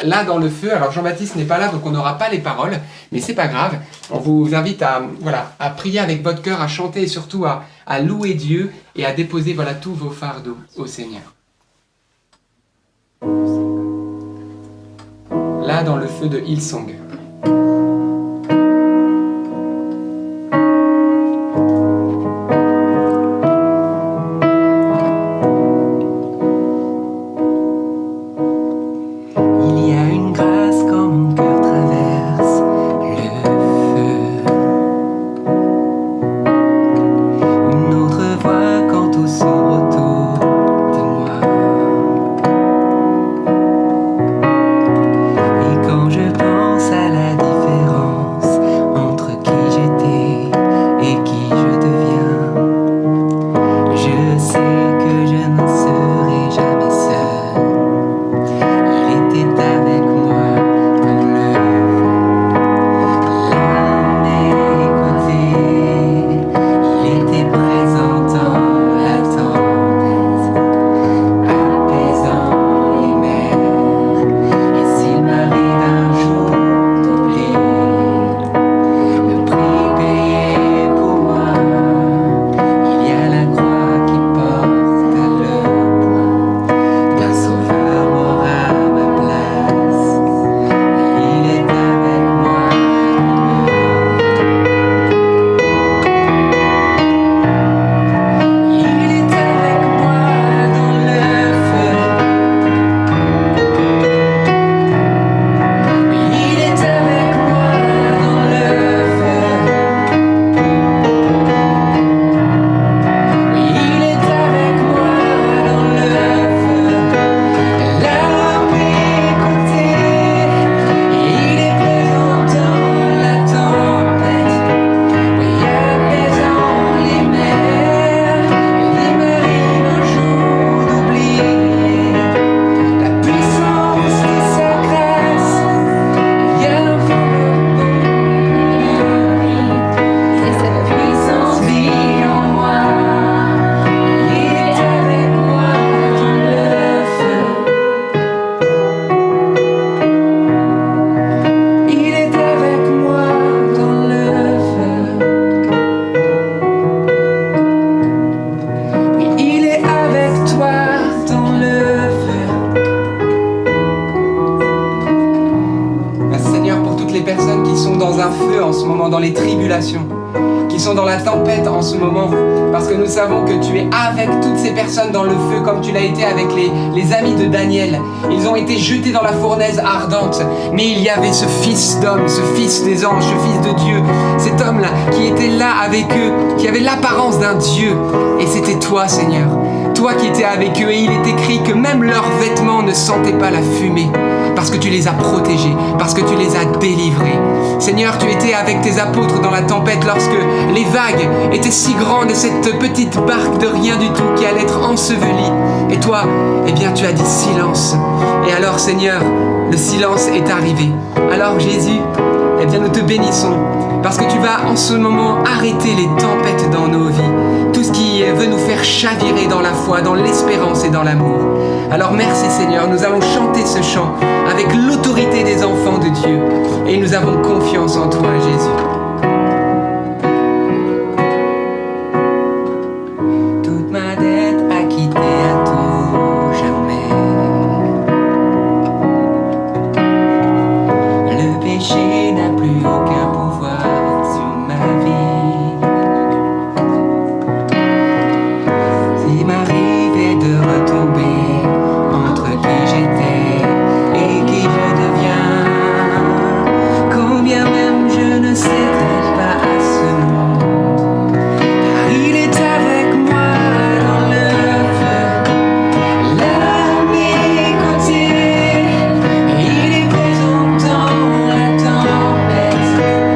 là dans le feu. Alors Jean-Baptiste n'est pas là, donc on n'aura pas les paroles, mais c'est pas grave. On vous invite à, à prier avec votre cœur, à chanter et surtout à louer Dieu et à déposer tous vos fardeaux au Seigneur. Là dans le feu de Hillsong. Dans les tribulations, qui sont dans la tempête en ce moment, parce que nous savons que tu es avec toutes ces personnes dans le feu, comme tu l'as été avec les amis de Daniel. Ils ont été jetés dans la fournaise ardente, mais il y avait ce fils d'homme, ce fils des anges, ce fils de Dieu, cet homme-là qui était là avec eux, qui avait l'apparence d'un Dieu, et c'était toi, Seigneur, toi qui étais avec eux, et il est écrit que même leurs vêtements ne sentaient pas la fumée, parce que tu les as protégés, parce que tu les as délivrés. Seigneur, tu étais avec tes apôtres dans la tempête lorsque les vagues étaient si grandes et cette petite barque de rien du tout qui allait être ensevelie. Et toi, eh bien, tu as dit silence. Et alors, Seigneur, le silence est arrivé. Alors, Jésus, eh bien, nous te bénissons parce que tu vas en ce moment arrêter les tempêtes dans nos vies. Tout ce qui veut nous faire chavirer dans la foi, dans l'espérance et dans l'amour. Alors merci Seigneur, nous allons chanter ce chant avec l'autorité des enfants de Dieu et nous avons confiance en toi Jésus. Toute ma dette acquittée à tout jamais. Le péché n'a plus aucun pouvoir sur ma vie. S'il m'arrivait de retomber entre qui j'étais et qui je deviens, combien même je ne céderai pas à ce monde, car il est avec moi dans le feu, là à mes côtés, et il est présent dans la tempête.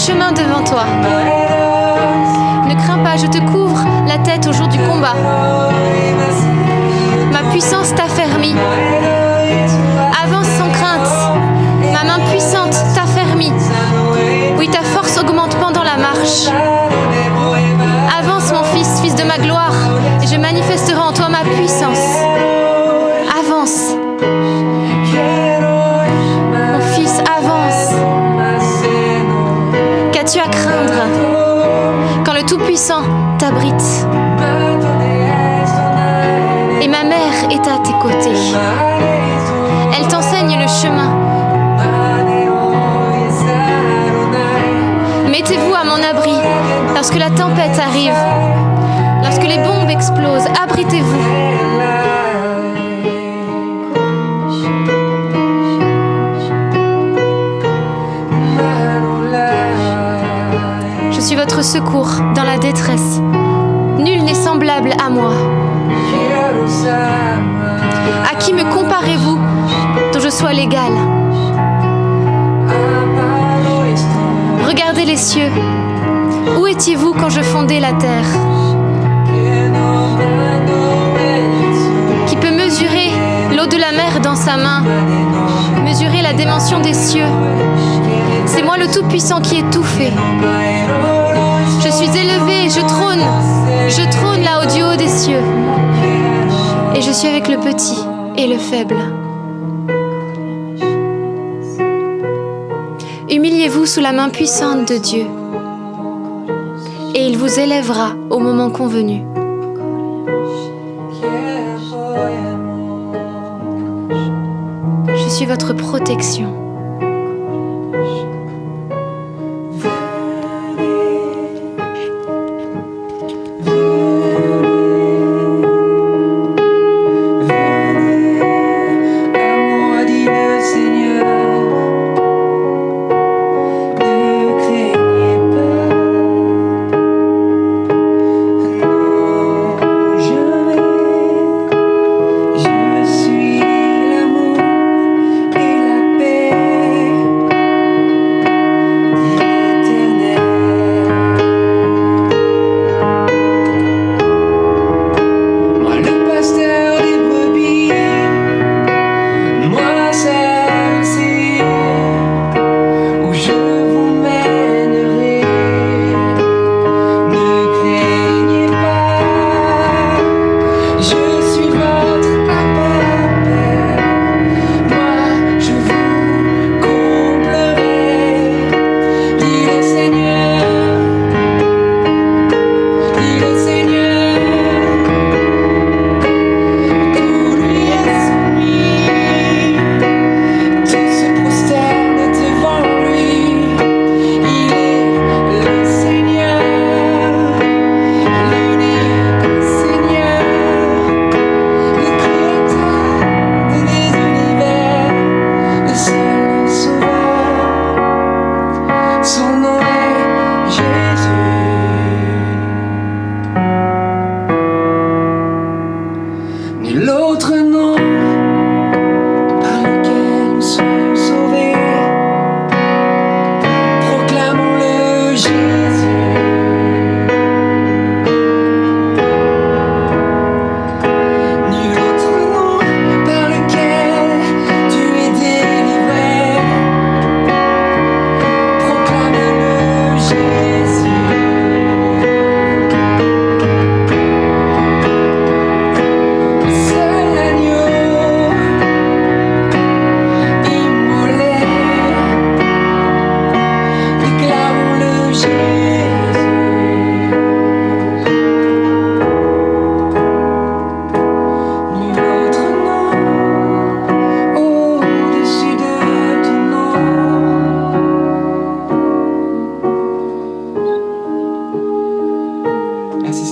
chemin devant toi. Ne crains pas, je te couvre la tête au jour du combat. Ma puissance t'affermit. Avance sans crainte. Ma main puissante t'affermit. Oui, ta force augmente pendant la marche. Avance, mon fils, fils de ma gloire, et je manifesterai en toi ma puissance. Avance. Mon fils, avance. Qu'as-tu à craindre quand le Tout-Puissant t'abrite? Et ma mère est à tes côtés. Elle t'enseigne le chemin. Mettez-vous à mon abri lorsque la tempête arrive, lorsque les bombes explosent. Abritez-vous. Je suis votre secours dans la détresse. Nul n'est semblable à moi. À qui me comparez-vous dont je sois l'égal? Regardez les cieux. Où étiez-vous quand je fondais la terre? Qui peut mesurer l'eau de la mer dans sa main? Mesurer la dimension des cieux? C'est moi le Tout-Puissant qui ai tout fait. Je suis élevé, je trône là au haut des cieux. Et je suis avec le petit et le faible. Humiliez-vous sous la main puissante de Dieu, et il vous élèvera au moment convenu. Je suis votre protection.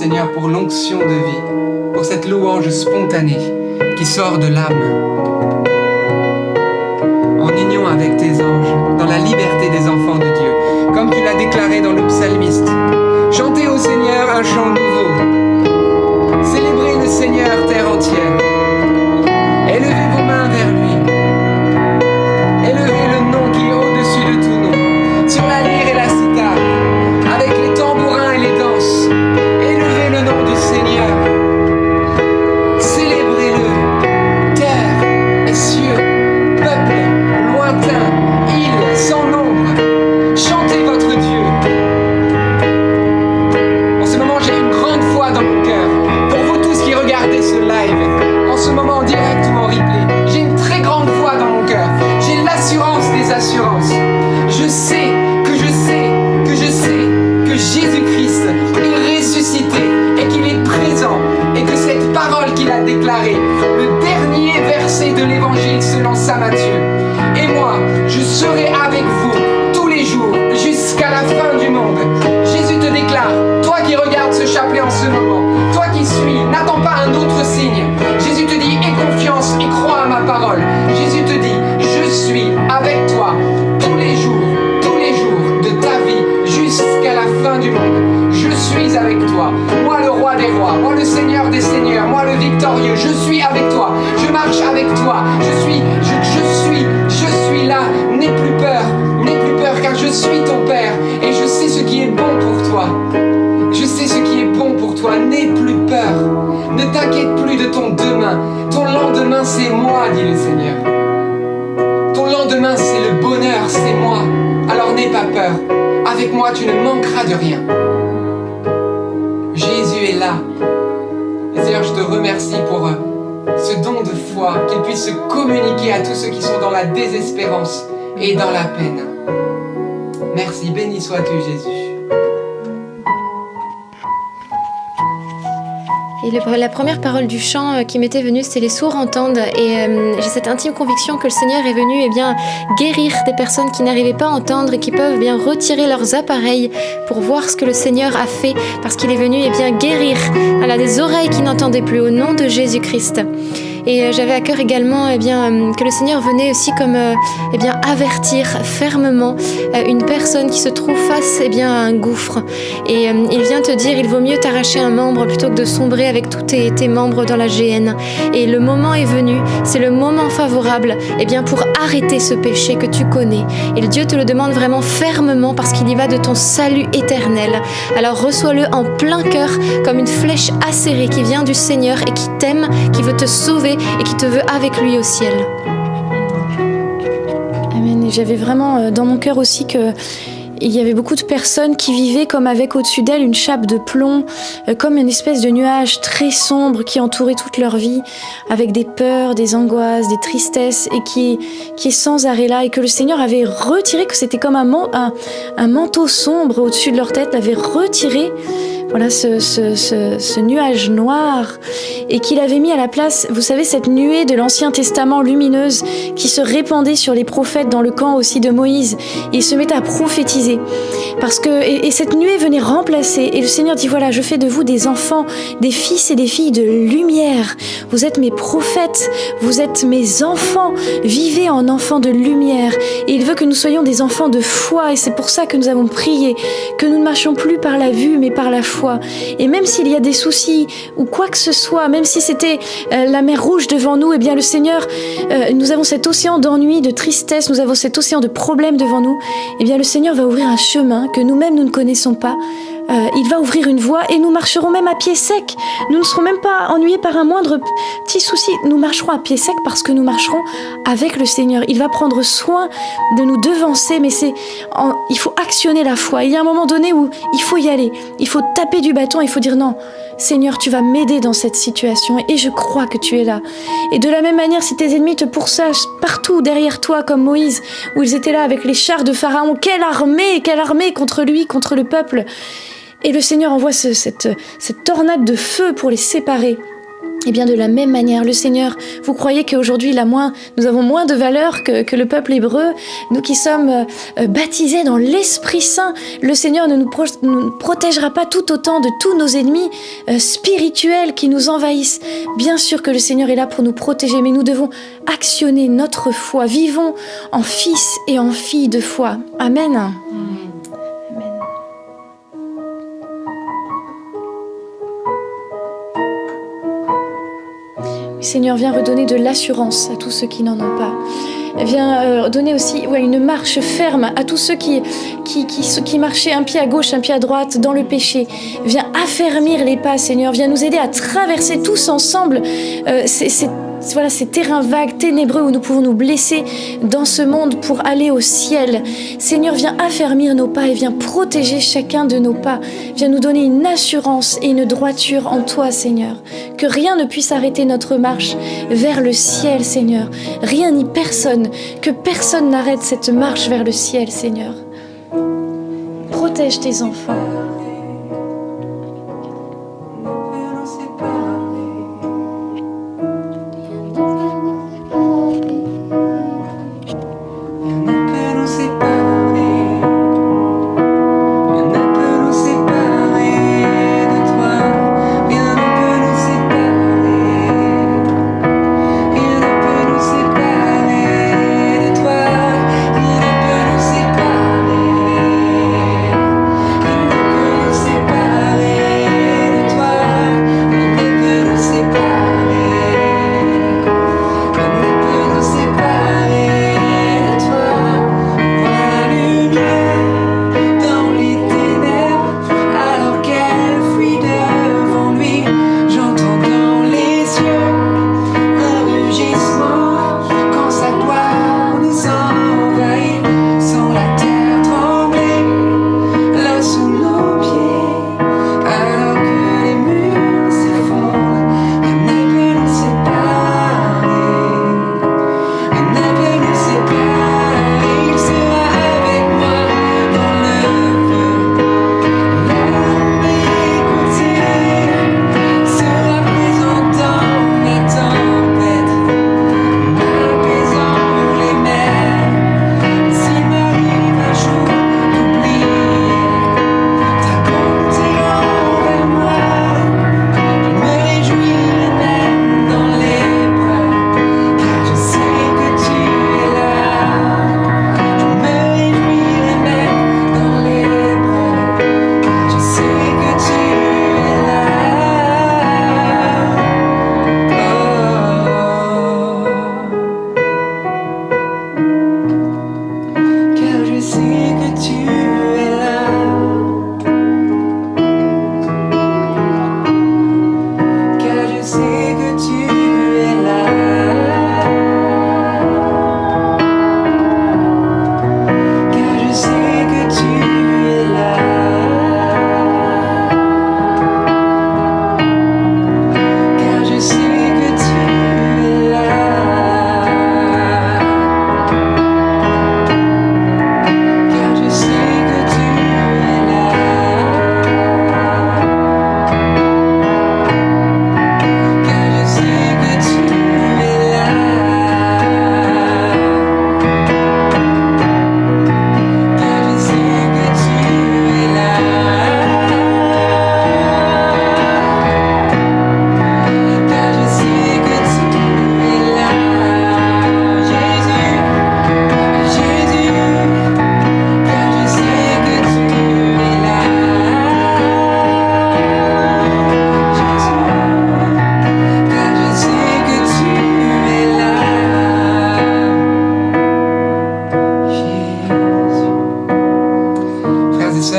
Seigneur, pour l'onction de vie, pour cette louange spontanée qui sort de l'âme, en union avec tes anges, dans la liberté des enfants de Dieu, comme tu l'as déclaré dans le psalmiste. Chantez au Seigneur un chant nouveau. Célébrez le Seigneur, terre entière. Élevez vos mains vers lui. Élevez le nom qui est au-dessus de tout nom, sur la lyre et la cithare. à Matthieu. Et moi, je serai avec vous tous les jours jusqu'à la fin du monde. Jésus te déclare, toi qui regardes ce chapelet en ce moment, toi qui suis, n'attends pas un autre signe. Jésus te dit, aie confiance et crois à ma parole. Jésus te dit, je suis avec toi tous les jours de ta vie jusqu'à la fin du monde. Je suis avec toi, moi le roi des rois, moi le seigneur des seigneurs, moi le victorieux. Je suis avec toi, je marche avec toi, je suis là. N'aie plus peur, car je suis ton Père et je sais ce qui est bon pour toi. Je sais ce qui est bon pour toi, n'aie plus peur. Ne t'inquiète plus de ton demain. Ton lendemain, c'est moi, dit le Seigneur. Ton lendemain, c'est le bonheur, c'est moi. Alors n'aie pas peur. Avec moi, tu ne manqueras de rien. Jésus est là. Et Seigneur, je te remercie pour ce don de foi, qu'il puisse se communiquer à tous ceux qui sont dans la désespérance et dans la peine. Merci, béni sois-tu, Jésus. Et la première parole du chant qui m'était venue, c'était « Les sourds entendent ». Et j'ai cette intime conviction que le Seigneur est venu guérir des personnes qui n'arrivaient pas à entendre et qui peuvent retirer leurs appareils pour voir ce que le Seigneur a fait, parce qu'il est venu guérir des oreilles qui n'entendaient plus au nom de Jésus-Christ. Et j'avais à cœur également que le Seigneur venait aussi comme avertir fermement une personne qui se trouve face à un gouffre. Et il vient te dire, il vaut mieux t'arracher un membre plutôt que de sombrer avec tous tes membres dans la géhenne. Et le moment est venu, c'est le moment favorable pour arrêter ce péché que tu connais. Et le Dieu te le demande vraiment fermement parce qu'il y va de ton salut éternel. Alors reçois-le en plein cœur comme une flèche acérée qui vient du Seigneur et qui t'aime, qui veut te sauver et qui te veut avec lui au ciel. Amen. Et j'avais vraiment dans mon cœur aussi que il y avait beaucoup de personnes qui vivaient comme avec au-dessus d'elles une chape de plomb, comme une espèce de nuage très sombre qui entourait toute leur vie, avec des peurs, des angoisses, des tristesses, et qui est sans arrêt là, et que le Seigneur avait retiré, que c'était comme un manteau sombre au-dessus de leur tête, l'avait retiré. Voilà ce nuage noir, et qu'il avait mis à la place, vous savez, cette nuée de l'Ancien Testament lumineuse qui se répandait sur les prophètes dans le camp aussi de Moïse. Et il se mettait à prophétiser. Et cette nuée venait remplacer. Et le Seigneur dit, voilà, je fais de vous des enfants, des fils et des filles de lumière. Vous êtes mes prophètes, vous êtes mes enfants. Vivez en enfants de lumière. Et il veut que nous soyons des enfants de foi. Et c'est pour ça que nous avons prié, que nous ne marchions plus par la vue, mais par la foi. Et même s'il y a des soucis ou quoi que ce soit, même si c'était la mer Rouge devant nous, le Seigneur, nous avons cet océan d'ennui, de tristesse, nous avons cet océan de problèmes devant nous, le Seigneur va ouvrir un chemin que nous-mêmes nous ne connaissons pas. Il va ouvrir une voie et nous marcherons même à pied sec. Nous ne serons même pas ennuyés par un moindre petit souci. Nous marcherons à pied sec parce que nous marcherons avec le Seigneur. Il va prendre soin de nous devancer, mais il faut actionner la foi. Il y a un moment donné où il faut y aller. Il faut taper du bâton, il faut dire non. Seigneur, tu vas m'aider dans cette situation et je crois que tu es là. Et de la même manière, si tes ennemis te pourchassent partout derrière toi, comme Moïse, où ils étaient là avec les chars de Pharaon, quelle armée contre lui, contre le peuple. Et le Seigneur envoie cette tornade de feu pour les séparer. Et bien de la même manière, le Seigneur, vous croyez qu'aujourd'hui nous avons moins de valeur que le peuple hébreu, nous qui sommes baptisés dans l'Esprit Saint, le Seigneur ne nous protégera pas tout autant de tous nos ennemis spirituels qui nous envahissent. Bien sûr que le Seigneur est là pour nous protéger, mais nous devons actionner notre foi. Vivons en fils et en filles de foi. Amen. Seigneur, viens redonner de l'assurance à tous ceux qui n'en ont pas. Viens donner aussi une marche ferme à tous ceux qui marchaient un pied à gauche, un pied à droite dans le péché. Viens affermir les pas, Seigneur. Viens nous aider à traverser tous ensemble ces terrains vagues, ténébreux où nous pouvons nous blesser dans ce monde pour aller au ciel. Seigneur, viens affermir nos pas et viens protéger chacun de nos pas. Viens nous donner une assurance et une droiture en toi, Seigneur. Que rien ne puisse arrêter notre marche vers le ciel, Seigneur. Rien ni personne, que personne n'arrête cette marche vers le ciel, Seigneur. Protège tes enfants.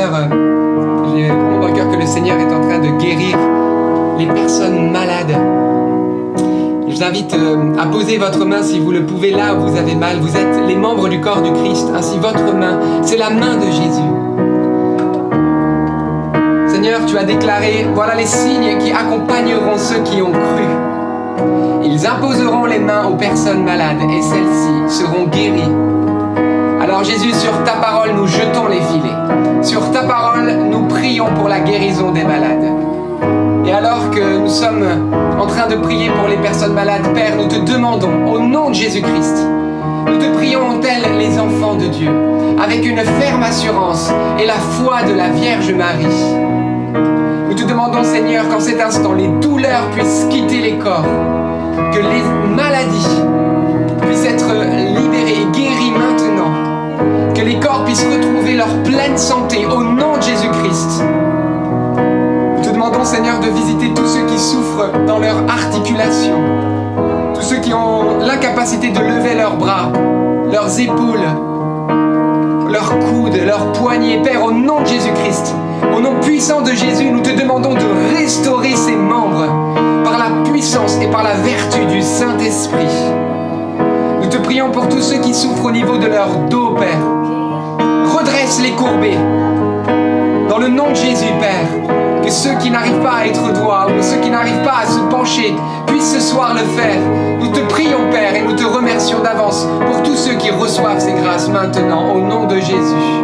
l'heure, j'ai vraiment dans le cœur que le Seigneur est en train de guérir les personnes malades. Je vous invite à poser votre main si vous le pouvez là où vous avez mal. Vous êtes les membres du corps du Christ. Ainsi, votre main, c'est la main de Jésus. Seigneur, tu as déclaré, voilà les signes qui accompagneront ceux qui ont cru. Ils imposeront les mains aux personnes malades et celles-ci seront guéries. Alors Jésus, sur ta parole, nous jetons les filets. Sur ta parole, nous prions pour la guérison des malades. Et alors que nous sommes en train de prier pour les personnes malades, Père, nous te demandons, au nom de Jésus-Christ, nous te prions tels les enfants de Dieu, avec une ferme assurance et la foi de la Vierge Marie. Nous te demandons, Seigneur, qu'en cet instant, les douleurs puissent quitter les corps, que les maladies puissent être libérées et guéries maintenant, que les corps puissent retrouver leur pleine santé au nom de Jésus-Christ. Nous te demandons, Seigneur, de visiter tous ceux qui souffrent dans leur articulation, tous ceux qui ont l'incapacité de lever leurs bras, leurs épaules, leurs coudes, leurs poignets. Père, au nom de Jésus-Christ, au nom puissant de Jésus, nous te demandons de restaurer ces membres par la puissance et par la vertu du Saint-Esprit. Nous te prions pour tous ceux qui souffrent au niveau de leur dos, Père. Redresse les courbés. Dans le nom de Jésus, Père, que ceux qui n'arrivent pas à être droits ou ceux qui n'arrivent pas à se pencher puissent ce soir le faire. Nous te prions, Père, et nous te remercions d'avance pour tous ceux qui reçoivent ces grâces maintenant, au nom de Jésus.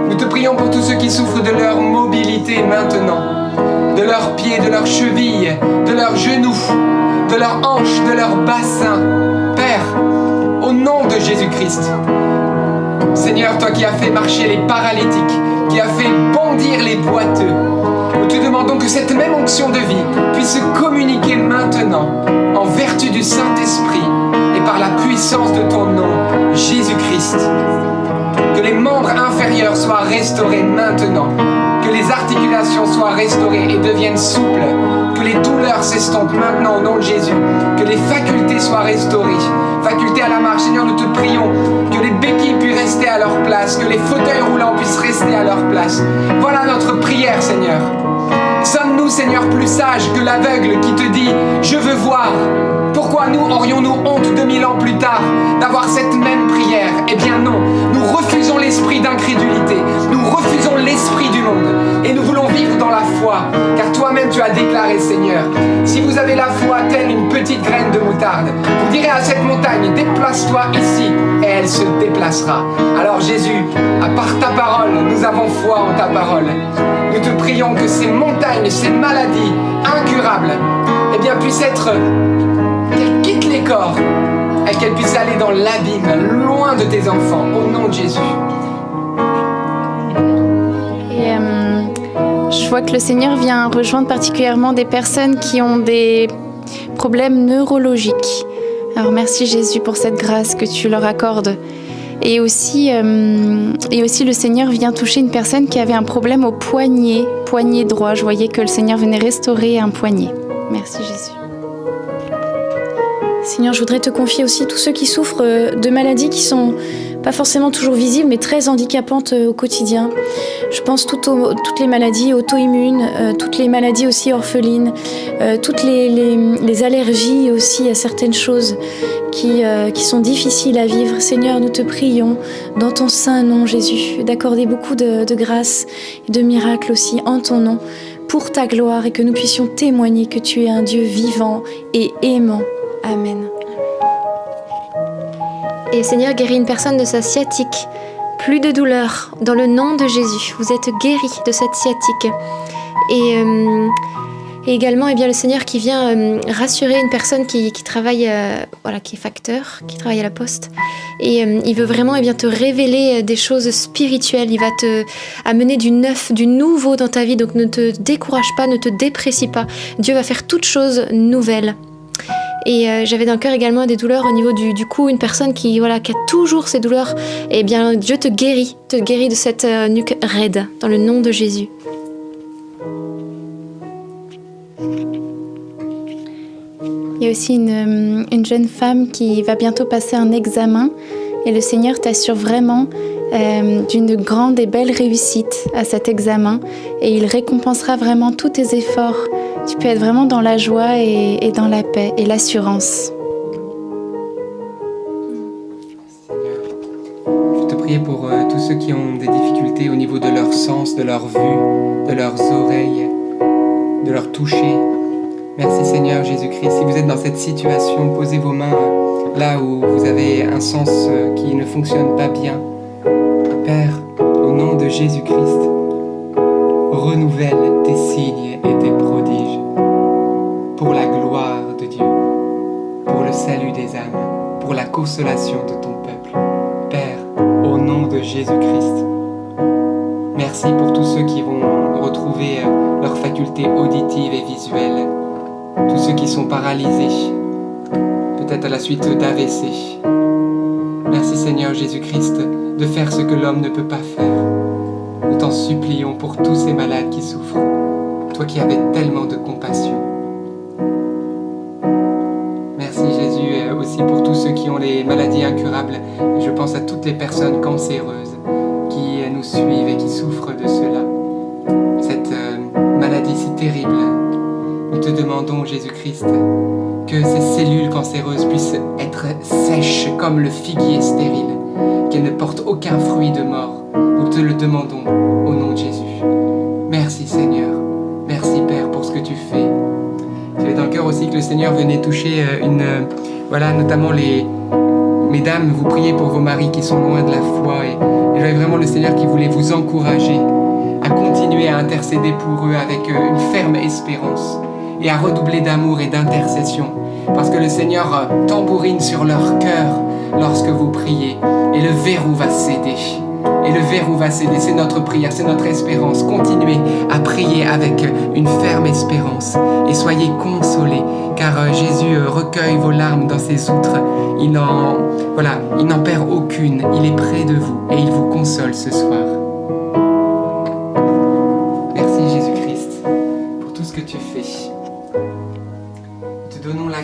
Nous te prions pour tous ceux qui souffrent de leur mobilité maintenant, de leurs pieds, de leurs chevilles, de leurs genoux, de leurs hanches, de leurs bassins. Père, au nom de Jésus-Christ, Seigneur, toi qui as fait marcher les paralytiques, qui as fait bondir les boiteux, nous te demandons que cette même onction de vie puisse se communiquer maintenant en vertu du Saint-Esprit et par la puissance de ton nom, Jésus-Christ. Que les membres inférieurs soient restaurés maintenant, que les articulations soient restaurées et deviennent souples, que les douleurs s'estompent maintenant au nom de Jésus, que les facultés soient restaurées, facultés à la marche. Seigneur, nous te prions que les béquilles puissent rester à leur place, que les fauteuils roulants puissent rester à leur place. Voilà notre prière, Seigneur. Sommes-nous, Seigneur, plus sages que l'aveugle qui te dit « Je veux voir ». Pourquoi nous aurions-nous honte 2000 ans plus tard d'avoir cette même prière? Eh bien non, nous refusons l'esprit d'incrédulité, nous refusons l'esprit du monde et nous voulons vivre dans la foi, car toi-même tu as déclaré, Seigneur, si vous avez la foi telle une petite graine de moutarde, vous direz à cette montagne, déplace-toi ici, et elle se déplacera. Alors Jésus, à part ta parole, nous avons foi en ta parole. Nous te prions que ces montagnes, ces maladies incurables, eh bien puissent être... qu'elles quittent les corps et qu'elles puissent aller dans l'abîme, loin de tes enfants, au nom de Jésus. Et je vois que le Seigneur vient rejoindre particulièrement des personnes qui ont des problèmes neurologiques. Alors merci Jésus pour cette grâce que tu leur accordes. Et aussi le Seigneur vient toucher une personne qui avait un problème au poignet droit. Je voyais que le Seigneur venait restaurer un poignet. Merci Jésus. Seigneur, je voudrais te confier aussi tous ceux qui souffrent de maladies qui sont pas forcément toujours visibles, mais très handicapantes au quotidien. Je pense toutes les maladies auto-immunes, toutes les maladies aussi orphelines, toutes les allergies aussi à certaines choses qui sont difficiles à vivre. Seigneur, nous te prions dans ton saint nom, Jésus, d'accorder beaucoup de grâce et de miracles aussi en ton nom, pour ta gloire, et que nous puissions témoigner que tu es un Dieu vivant et aimant. Amen. Et Seigneur, guéris une personne de sa sciatique. Plus de douleur, dans le nom de Jésus. Vous êtes guéris de cette sciatique. Et également, eh bien, le Seigneur qui vient rassurer une personne qui travaille, qui est facteur, qui travaille à la poste. Et il veut vraiment te révéler des choses spirituelles. Il va te amener du neuf, du nouveau dans ta vie. Donc ne te décourage pas, ne te déprécie pas. Dieu va faire toutes choses nouvelles. Et j'avais dans le cœur également des douleurs au niveau du cou, une personne qui a toujours ces douleurs. Eh bien, Dieu te guérit de cette nuque raide, dans le nom de Jésus. Il y a aussi une jeune femme qui va bientôt passer un examen, et le Seigneur t'assure vraiment d'une grande et belle réussite à cet examen et il récompensera vraiment tous tes efforts. Tu peux être vraiment dans la joie et dans la paix et l'assurance. Je te prie pour tous ceux qui ont des difficultés au niveau de leur sens, de leur vue, de leurs oreilles, de leur toucher. Merci Seigneur Jésus-Christ. Si vous êtes dans cette situation, posez vos mains là où vous avez un sens qui ne fonctionne pas bien. Père, au nom de Jésus-Christ, renouvelle tes signes et tes prodiges pour la gloire de Dieu, pour le salut des âmes, pour la consolation de ton peuple. Père, au nom de Jésus-Christ, merci pour tous ceux qui vont retrouver leurs facultés auditives et visuelles, tous ceux qui sont paralysés, peut-être à la suite d'AVC. Merci Seigneur Jésus-Christ de faire ce que l'homme ne peut pas faire. Nous t'en supplions pour tous ces malades qui souffrent, toi qui avais tellement de compassion. Merci Jésus aussi pour tous ceux qui ont les maladies incurables. Et je pense à toutes les personnes cancéreuses qui nous suivent et qui souffrent de cela. Cette maladie si terrible. Nous te demandons, Jésus-Christ, que ces cellules cancéreuses puissent être sèches comme le figuier stérile, qu'elles ne portent aucun fruit de mort. Nous te le demandons au nom de Jésus. Merci Seigneur. Merci Père pour ce que tu fais. J'avais dans le cœur aussi que le Seigneur venait toucher notamment les mesdames, vous priez pour vos maris qui sont loin de la foi et j'avais vraiment le Seigneur qui voulait vous encourager à continuer à intercéder pour eux avec une ferme espérance et à redoubler d'amour et d'intercession parce que le Seigneur tambourine sur leur cœur lorsque vous priez et le verrou va céder. Et le verrou va céder, c'est notre prière, c'est notre espérance. Continuez à prier avec une ferme espérance et soyez consolés car Jésus recueille vos larmes dans ses outres. Il n'en perd aucune, il est près de vous et il vous console ce soir. Merci Jésus-Christ pour tout ce que tu fais. Nous te donnons la